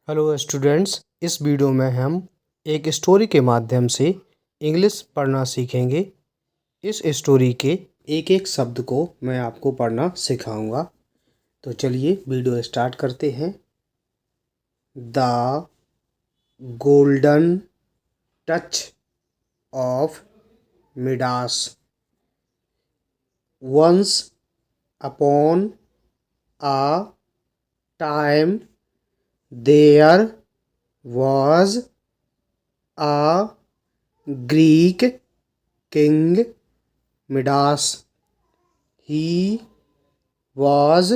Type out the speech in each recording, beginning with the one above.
Hello students, इस video में हम एक स्टोरी के माध्यम से इंग्लिश पढ़ना सीखेंगे। इस स्टोरी के एक एक शब्द को मैं आपको पढ़ना सिखाऊंगा। तो चलिए वीडियो स्टार्ट करते हैं। The golden touch of Midas. Once upon a time there was a Greek king Midas. He was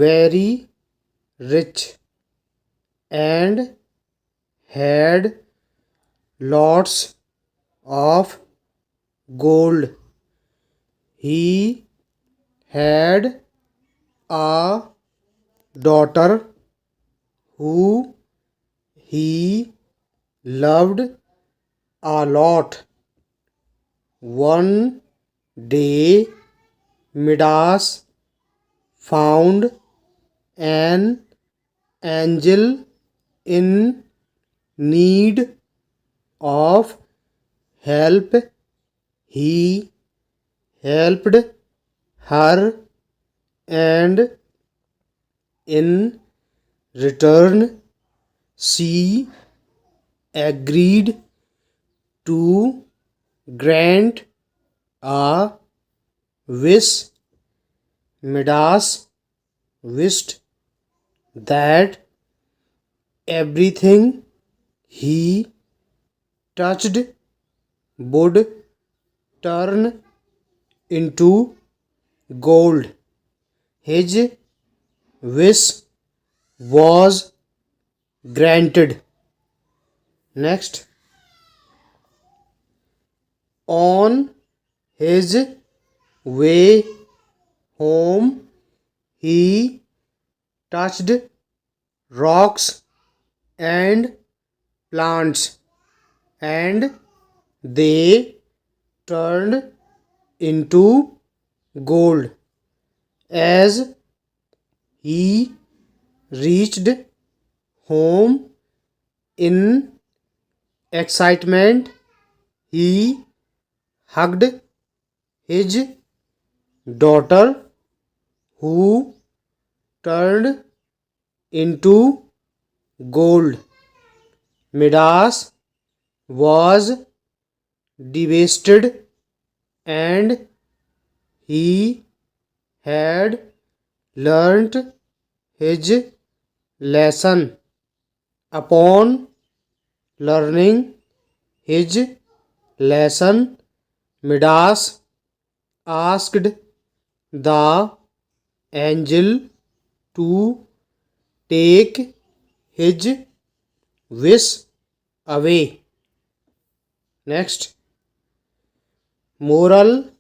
very rich and had lots of gold. He had a daughter who he loved a lot. One day, Midas found an angel in need of help. He helped her, and in return, she agreed to grant a wish. Midas wished that everything he touched would turn into gold. His wish was granted. Next, on his way home, he touched rocks and plants, and they turned into gold. As he reached home in excitement, he hugged his daughter, who turned into gold. Midas was devastated, and he had learnt his lesson. Upon learning his lesson, Midas asked the angel to take his wish away. Next, moral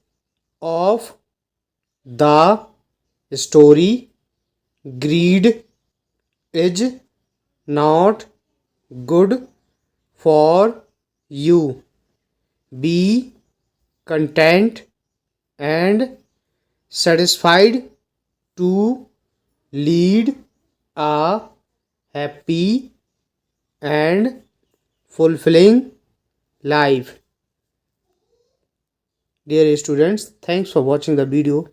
of the story: greed is not good for you. Be content and satisfied to lead a happy and fulfilling life. Dear students, thanks for watching the video.